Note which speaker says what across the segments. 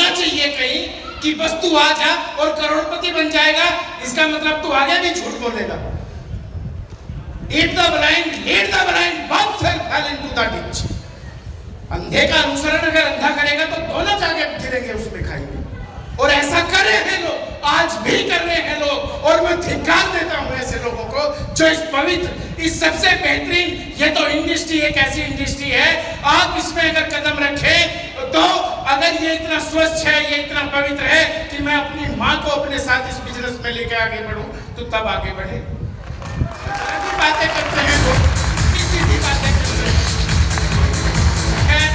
Speaker 1: होना चाहिए कहीं कि बस तू आ जा और करोड़पति बन जाएगा, इसका मतलब तू आगे भी झूठ बोलेगा। Eat the blind, lead the blind, both shall fall into the ditch. अंधे का अनुसरण अगर अंधा करेगा तो दोनों जाके गिरेंगे उसमें खाई में। और ऐसा कर रहे हैं लोग, आज भी कर रहे हैं लोग, और मैं धिक्कार देता हूं ऐसे लोगों को जो इस पवित्र, इस सबसे बेहतरीन, ये तो इंडस्ट्री एक ऐसी इंडस्ट्री है, आप इसमें अगर कदम रखें तो अगर ये इतना स्वच्छ है, ये इतना पवित्र है कि मैं अपनी माँ को अपने साथ इस बिजनेस में लेके आगे बढ़ूं, तो तब आगे बढ़े। बातें करते हैं लोग, सीधी बातें करते हैं।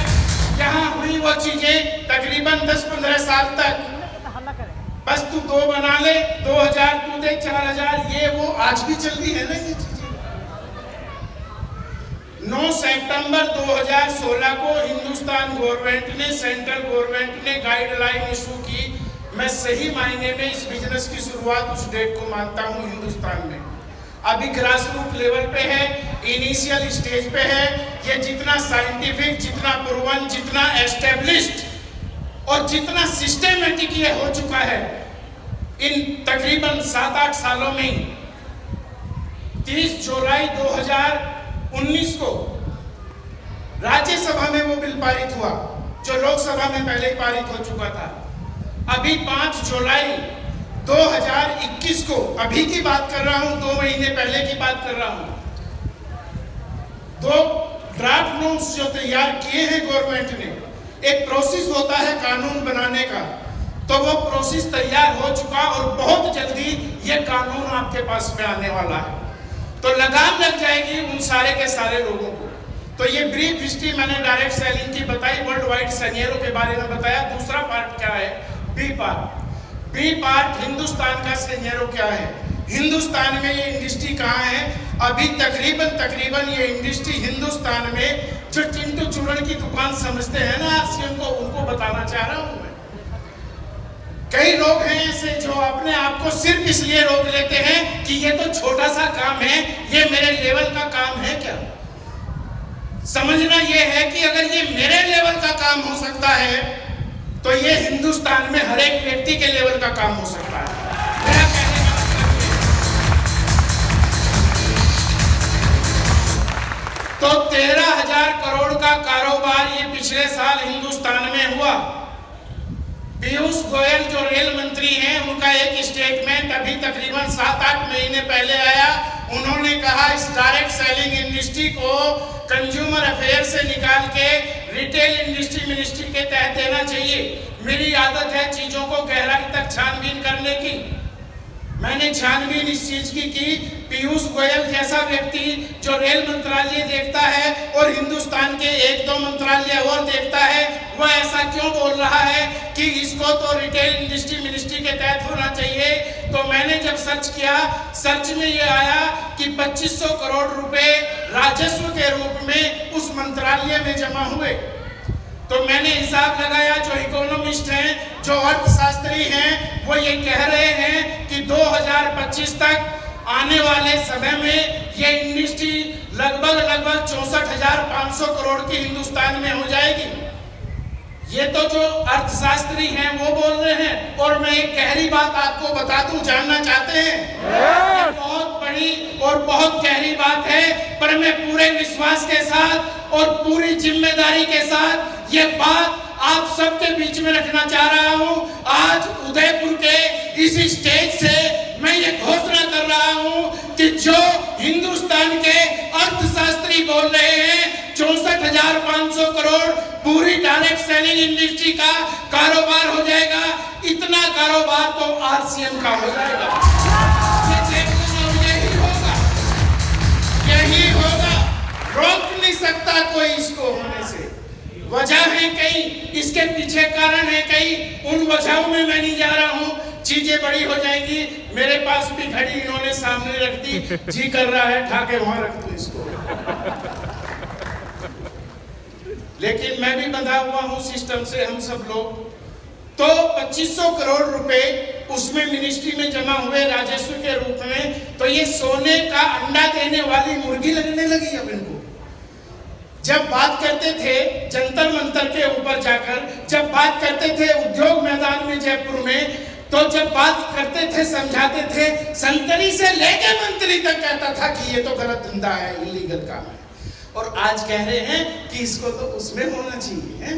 Speaker 1: यहाँ हुई वो चीजें तकरीबन 10-15 साल तक, बस तू 2 बना ले, 2000 तू दे 4000, ये वो आज भी चल रही है ना ये चीजें। 9 सितंबर 2016 को हिंदुस्तान गवर्नमेंट ने, सेंट्रल गवर्नमेंट ने गाइडलाइन इशू की। मैं सही मायने में इस बिजनेस की शुरुआत उस डेट को मानता हूँ हिंदुस्तान में। अभी ग्रास रूट लेवल पे है, इनिशियल स्टेज पे है। ये जितना साइंटिफिक, जितना प्रूवन, जितना एस्टेब्लिश्ड और जितना सिस्टमेटिक ये हो चुका है इन तकरीबन 7-8 सालों में। 30 जुलाई 2019 को राज्यसभा में वो बिल पारित हुआ जो लोकसभा में पहले ही पारित हो चुका था। अभी 5 जुलाई 2021 को, अभी की बात कर रहा हूं, 2 महीने पहले की बात कर रहा हूं, 2 ड्राफ्ट नोट्स जो तैयार किए हैं गवर्नमेंट ने। एक प्रोसेस होता है कानून बनाने का, तो वो प्रोसेस तैयार हो चुका और बहुत जल्दी ये कानून आपके पास में आने वाला है। तो लगाम लग जाएगी उन सारे के सारे लोगों को। तो ये ब्रीफ हिस्ट्री मैंने डायरेक्ट सेलिंग की बताई, वर्ल्ड वाइड सिनेरियो के बारे में बताया। दूसरा पार्ट क्या है? B part. B part Hindustan का सिनेरियो क्या है, हिंदुस्तान में ये इंडस्ट्री कहाँ है। अभी तकरीबन ये इंडस्ट्री हिंदुस्तान में जो चिंटू चूरण की दुकान समझते हैं ना आरसीएम को, उनको बताना चाह रहा हूं मैं। कई लोग हैं ऐसे जो अपने आप को सिर्फ इसलिए रोक लेते हैं कि ये तो छोटा सा काम है, ये मेरे लेवल का काम है। क्या समझना ये है कि अगर ये मेरे लेवल का काम हो सकता है तो ये हिंदुस्तान में हर एक व्यक्ति के लेवल का काम हो सकता है। मेरा कहने का मतलब तो 13,000 करोड़ का कारोबार ये पिछले साल हिंदुस्तान में हुआ। पीयूष गोयल जो रेल मंत्री हैं, उनका एक स्टेटमेंट अभी तकरीबन 7-8 महीने पहले आया। उन्होंने कहा इस डायरेक्ट सेलिंग इंडस्ट्री को कंज्यूमर अफेयर से निकाल के रिटेल इंडस्ट्री मिनिस्ट्री के तहत देना चाहिए। मेरी आदत है चीजों को गहराई तक छानबीन करने की। मैंने छानबीन इस चीज की पीयूष गोयल जैसा व्यक्ति जो रेल मंत्रालय देखता है और हिंदुस्तान के 1-2 मंत्रालय और देखता है, वह ऐसा क्यों बोल रहा है कि इसको तो रिटेल इंडस्ट्री मिनिस्ट्री के तहत होना चाहिए। तो मैंने जब सर्च किया, सर्च में ये आया कि 2500 करोड़ रुपए राजस्व के रूप में उस मंत्रालय में जमा हुए। तो मैंने हिसाब लगाया, जो इकोनॉमिस्ट हैं, जो अर्थशास्त्री हैं, वो ये कह रहे हैं कि 2025 तक आने वाले समय में ये इंडस्ट्री लगभग 64,500 करोड़ की हिंदुस्तान में हो जाएगी। ये तो जो अर्थशास्त्री हैं वो बोल रहे हैं। और मैं एक गहरी बात आपको बता दूं, जानना चाहते हैं? ये बहुत बड़ी और बहुत गहरी बात है, पर मैं पूरे विश्वास के साथ और पूरी जिम्मेदारी के साथ ये बात आप सबके बीच में रखना चाह रहा हूं। आज उदयपुर के इस स्टेज से मैं ये घोषणा कर रहा हूं कि जो हिंदुस्तान के अर्थशास्त्री बोल रहे हैं 64,500 करोड़ पूरी डायरेक्ट सेलिंग इंडस्ट्री का कारोबार हो जाएगा, इतना कारोबार तो आरसीएम का हो जाएगा। ये देखना, यही होगा, रोक नहीं सकता कोई इसको होने से। वजह है कई, इसके पीछे कारण है कई, उन वजहों में मैं नहीं जा रहा हूँ। चीजें बड़ी हो जाएंगी। मेरे पास भी घड़ी इन्होंने सामने रख दी, जी कर रहा है ठाके वहां रख दूं इसको। लेकिन मैं भी बंधा हुआ हूँ सिस्टम से, हम सब लोग। तो 2500 करोड़ रुपए उसमें मिनिस्ट्री में जमा हुए राजस्व के रूप में। तो ये सोने का अंडा देने वाली मुर्गी लगने लगी अब इनको। जब बात करते थे जंतर मंतर के ऊपर जाकर, जब बात करते थे उद्योग मैदान में जयपुर में, तो जब बात करते थे समझाते थे, संतरी से लेके मंत्री तक कहता था कि ये तो गलत धंधा है, इलीगल काम है। और आज कह रहे हैं कि इसको तो उसमें होना चाहिए है?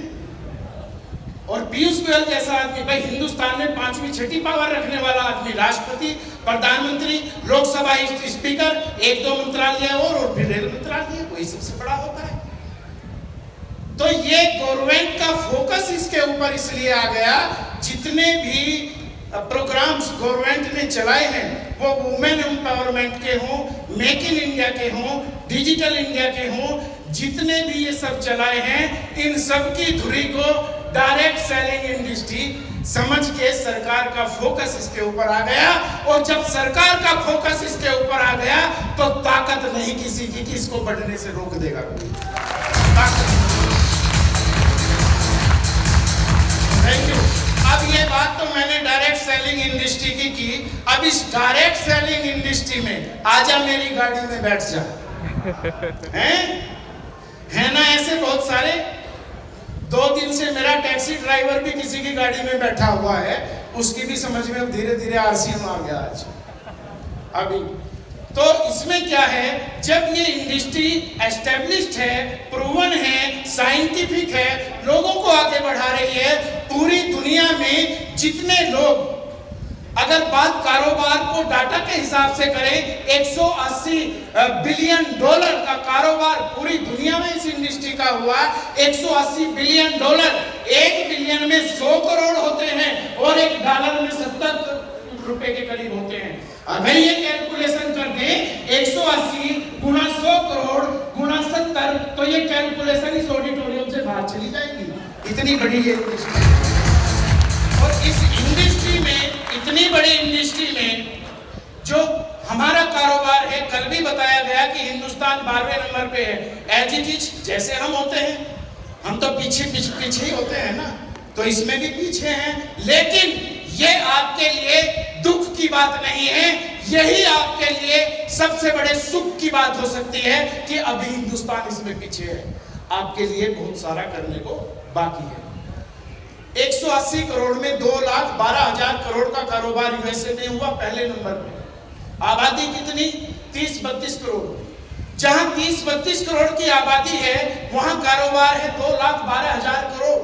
Speaker 1: और पीयूष गोयल जैसा आदमी, भाई हिंदुस्तान में 5वीं 6ठी पावर रखने वाला आदमी, राष्ट्रपति, प्रधानमंत्री, लोकसभा स्पीकर, 1-2 मंत्रालय और फिर रेल मंत्रालय, वही सबसे बड़ा होता है। तो ये गवर्नमेंट का फोकस इसके ऊपर इसलिए आ गया, जितने भी प्रोग्राम्स गवर्नमेंट ने चलाए हैं, वो वुमेन एम्पावरमेंट के हों, मेक इन इंडिया के हों, डिजिटल इंडिया के हों, जितने भी ये सब चलाए हैं, इन सब की धुरी को डायरेक्ट सेलिंग इंडस्ट्री समझ के सरकार का फोकस इसके ऊपर आ गया। और जब सरकार का फोकस इसके ऊपर आ गया तो ताकत नहीं किसी की कि इसको बढ़ने से रोक देगा कोई। Thank you. अब ये बात तो मैंने डायरेक्ट सेलिंग इंडस्ट्री की। अब इस डायरेक्ट सेलिंग इंडस्ट्री में आजा, मेरी गाड़ी में बैठ जा। हैं ना ऐसे बहुत सारे। 2 दिन से मेरा टैक्सी ड्राइवर भी किसी की गाड़ी में बैठा हुआ है, उसकी भी समझ में धीरे धीरे आरसीएम आ गया आज अभी। तो इसमें क्या है, जब ये इंडस्ट्री एस्टेब्लिश्ड है, प्रूवन है, साइंटिफिक है, लोगों को आगे बढ़ा रही है, पूरी दुनिया में जितने लोग, अगर बात कारोबार को डाटा के हिसाब से करें, 180 बिलियन डॉलर का कारोबार पूरी दुनिया में इस इंडस्ट्री का हुआ। 180 बिलियन डॉलर, 1 बिलियन में 100 करोड़ होते हैं और $1 में 70 रुपए के करीब होते हैं। अगर ये कैलकुलेशन कर दें, 180 गुना 100 करोड़ गुना 70, तो ये कैलकुलेशन इस ऑडिटोरियम से बाहर चली जाएगी। इतनी बड़ी ये इंडस्ट्री, और इस इंडस्ट्री में, इतनी बड़ी इंडस्ट्री में जो हमारा कारोबार है, कल भी बताया गया कि हिंदुस्तान 12वें नंबर पे है। एज इट इज, जैसे हम होते हैं, हम तो पीछे ही होते हैं ना, तो इसमें भी पीछे हैं। लेकिन ये आपके लिए दुख की बात नहीं है, यही आपके लिए सबसे बड़े सुख की बात हो सकती है कि अभी हिंदुस्तान इसमें पीछे है। आपके लिए बहुत सारा करने को बाकी है। 180 करोड़ में 2,12,000 करोड़ का कारोबार यूएसए में हुआ, पहले नंबर पे। आबादी कितनी? 30-32 करोड़। जहां 30-32 करोड़ की आबादी है, वहां कारोबार है 2,12,000 करोड़।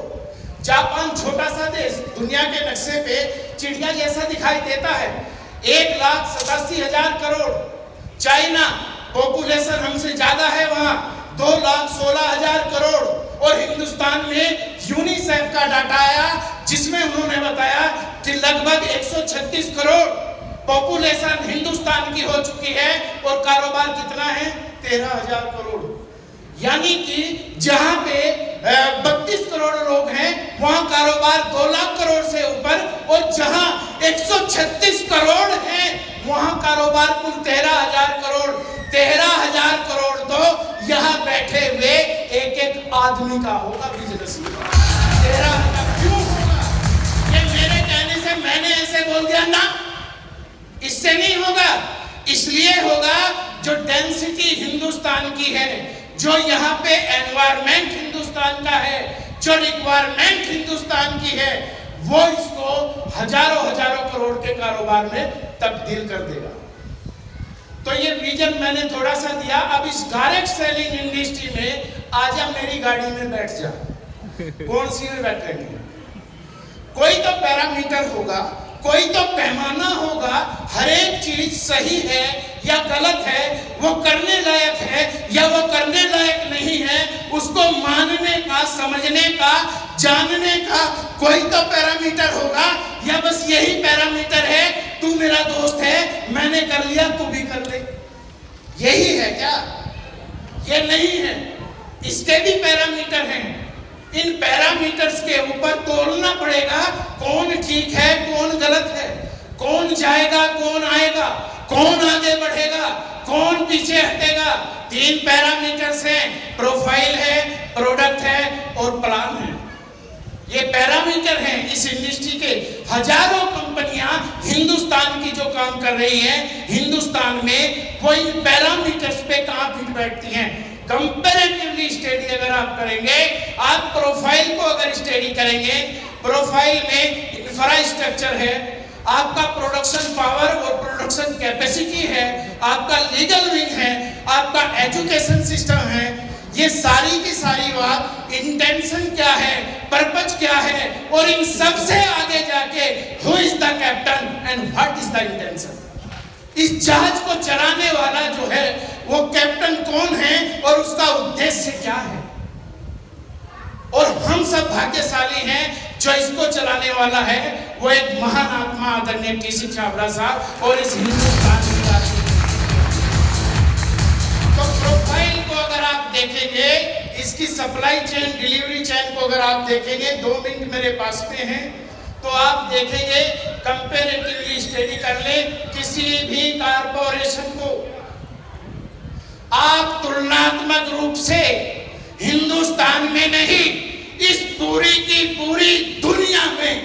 Speaker 1: जापान छोटा सा देश, दुनिया के नक्शे पे चिड़िया जैसा दिखाई देता है, 1,87,000 करोड़। चाइना, पॉपुलेशन हमसे ज्यादा है, वहां 2,16,000 करोड़। और हिंदुस्तान में यूनिसेफ का डाटा आया, जिसमें उन्होंने बताया कि लगभग 136 करोड़ पॉपुलेशन हिंदुस्तान की हो चुकी है और कारोबार कितना है? 13,000 करोड़। यानी कि जहां पे 32 करोड़ लोग हैं, वहां कारोबार 2 लाख करोड़ से ऊपर, और जहां 136 करोड़ हैं, वहां कारोबार कुल 13,000 करोड़। 13,000 करोड़ तो यहाँ बैठे हुए एक आदमी का होगा बिजनेस। 13,000 क्यों होगा? ये मेरे कहने से मैंने ऐसे बोल दिया ना, इससे नहीं होगा। इसलिए होगा जो डेंसिटी हिंदुस्तान की है, जो यहाँ पे एनवायरमेंट हिंदुस्तान का है, जो रिक्वायरमेंट हिंदुस्तान की है, वो इसको हजारों करोड़ के कारोबार में तब्दील कर देगा। तो ये विजन मैंने थोड़ा सा दिया। अब इस डायरेक्ट सेलिंग इंडस्ट्री में आजा, मेरी गाड़ी में बैठ जा। कौन सी में बैठेंगे? कोई तो पैरामीटर होगा, कोई तो पैमाना होगा। हर एक चीज सही है या गलत है, वो करने लायक है या वो करने लायक नहीं है, उसको मानने का, समझने का, जानने का कोई तो पैरामीटर होगा। या बस यही पैरामीटर है, तू मेरा दोस्त है, मैंने कर लिया, तू भी कर ले, यही है क्या? ये नहीं है, इसके भी पैरामीटर हैं। इन पैरामीटर्स के ऊपर तोलना पड़ेगा कौन ठीक है, कौन गलत है, कौन जाएगा, कौन आएगा, कौन आगे बढ़ेगा, कौन पीछे हटेगा। 3 पैरामीटर्स हैं, प्रोफाइल है, प्रोडक्ट है और प्लान है। ये पैरामीटर हैं इस इंडस्ट्री के। हजारों कंपनियां हिंदुस्तान की जो काम कर रही हैं, हिंदुस्तान में वो इन पैरामीटर्स पे कहां फिट बैठती हैं? कंपैरेटिवली स्टडी अगर आप करेंगे, आप प्रोफाइल को अगर स्टडी करेंगे, प्रोफाइल में इंफ्रास्ट्रक्चर है, आपका प्रोडक्शन पावर और प्रोडक्शन कैपेसिटी है, आपका लीगल विंग है, आपका एजुकेशन सिस्टम है, ये सारी की सारी बात, इंटेंशन क्या है, पर्पज क्या है, और इन सब से आगे जाके who is the captain and what is the intention. इस जहाज को चलाने वाला जो है वो कैप्टन कौन है और उसका उद्देश्य क्या है। और हम सब भाग्यशाली हैं जो इसको चलाने वाला है वो एक महान आत्मा आदरणीय टीसी छाबड़ा साहब और इस हिंदुस्तान का। तो प्रोफाइल को अगर आप देखेंगे, इसकी सप्लाई चेन, डिलीवरी चेन को अगर आप देखेंगे, 2 मिनट मेरे पास में है, तो आप देखेंगे कंपैरेटिवली स्टडी कर ले किसी भी कारपोरेशन को, आप तुलनात्मक रूप से हिंदुस्तान में नहीं, इस पूरी की पूरी दुनिया में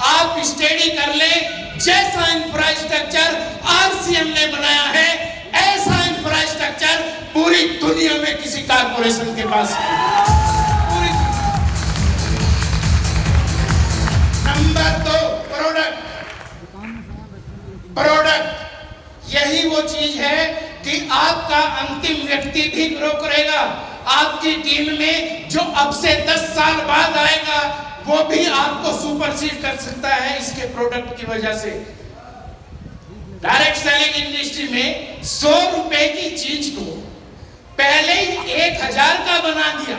Speaker 1: आप स्टडी कर ले, जैसा इंफ्रास्ट्रक्चर आरसीएम ने बनाया है ऐसा इंफ्रास्ट्रक्चर पूरी दुनिया में किसी कारपोरेशन के पास नहीं। नंबर 2, प्रोडक्ट यही वो चीज है कि आपका अंतिम व्यक्ति भी ग्रो करेगा। आपकी टीम में जो अब से 10 साल बाद आएगा वो भी आपको सुपरसीड कर सकता है इसके प्रोडक्ट की वजह से। डायरेक्ट सेलिंग इंडस्ट्री में 100 रुपए की चीज को पहले ही 1000 का बना दिया,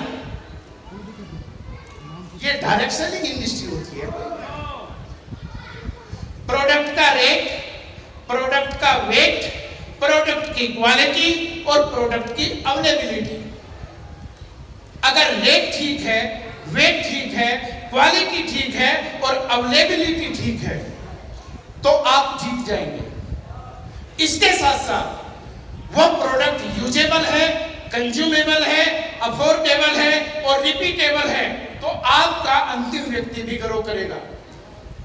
Speaker 1: ये डायरेक्ट सेलिंग इंडस्ट्री होती है। प्रोडक्ट का रेट, प्रोडक्ट का वेट, प्रोडक्ट की क्वालिटी और प्रोडक्ट की अवेलेबिलिटी, अगर रेट ठीक है, वेट ठीक है, क्वालिटी ठीक है और अवेलेबिलिटी ठीक है तो आप जीत जाएंगे। इसके साथ साथ वो प्रोडक्ट यूजेबल है, कंज्यूमेबल है, अफोर्डेबल है और रिपीटेबल है तो आपका अंतिम व्यक्ति भी ग्रो करेगा।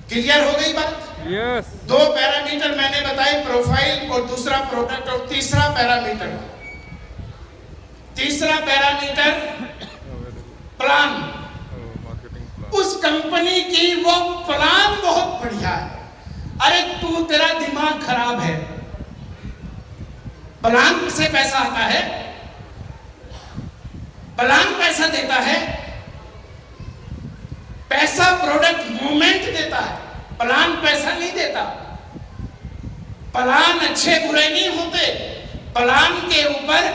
Speaker 1: क्लियर हो गई बात?
Speaker 2: यस।
Speaker 1: 2 पैरामीटर मैंने बताए, प्रोफाइल और दूसरा प्रोडक्ट, और तीसरा पैरामीटर प्लान। उस कंपनी की वो प्लान बहुत बढ़िया है। अरे तेरा दिमाग खराब है, प्लान से पैसा आता है, प्लान पैसा देता है, पैसा प्रोडक्ट मूवमेंट देता है, प्लान पैसा नहीं देता। प्लान अच्छे बुरे नहीं होते, प्लान के ऊपर